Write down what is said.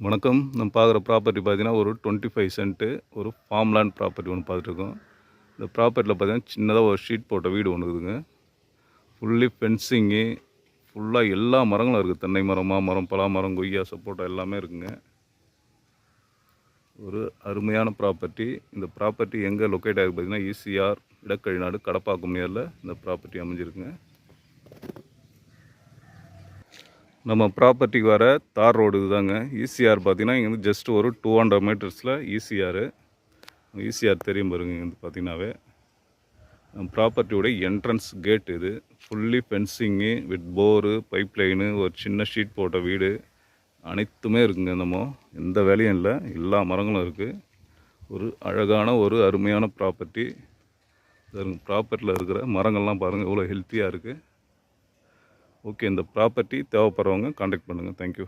வணக்கம். நம்ம பார்க்குற ப்ராப்பர்ட்டி பார்த்தீங்கன்னா, ஒரு 25 சென்ட்டு ஒரு ஃபார்ம் லேண்ட் ப்ராப்பர்ட்டி ஒன்று பார்த்துட்ருக்கோம். இந்த ப்ராப்பர்ட்டியில் பார்த்தீங்கன்னா, சின்னதாக ஒரு ஷீட் போட்ட வீடு ஒன்று இருக்குதுங்க. ஃபுல்லி ஃபென்சிங்கு, ஃபுல்லாக எல்லா மரங்களும் இருக்குது. தென்னை மரம், மாமரம், பலாமரம், கொய்யா, சப்போட்டா எல்லாமே இருக்குதுங்க. ஒரு அருமையான ப்ராப்பர்ட்டி. இந்த ப்ராப்பர்ட்டி எங்கே லொக்கேட் ஆகிருக்கு பார்த்தீங்கன்னா, ஈசிஆர் இடக்கழிநாடு கடப்பாக்கம் நியரில் இந்த ப்ராப்பர்ட்டி அமைஞ்சிருக்குங்க. நம்ம ப்ராப்பர்ட்டிக்கு வர தார் ரோடு இதுதாங்க. ஈசிஆர் பார்த்தீங்கன்னா, இங்கேருந்து ஜஸ்ட் ஒரு 200 மீட்டர்ஸில் ஈசிஆர் தெரியும் பாருங்க. இங்கேருந்து பார்த்தீங்கன்னாவே ப்ராப்பர்ட்டியோட என்ட்ரன்ஸ் கேட் இது. Fully fencing with bore, pipe line, ஒரு சின்ன ஷீட் போட்ட வீடு அனைத்துமே இருக்குங்க. நம்ம எந்த வேலையும் இல்லை, எல்லா மரங்களும் இருக்குது. ஒரு அழகான ஒரு அருமையான ப்ராப்பர்ட்டி. ப்ராப்பர்ட்டியில் இருக்கிற மரங்கள்லாம் பாருங்கள் எவ்வளோ ஹெல்த்தியாக இருக்குது. ஓகே, இந்த ப்ராப்பர்ட்டி தேவைப்படுறவங்க கான்டாக்ட் பண்ணுங்கள். தேங்க்யூ.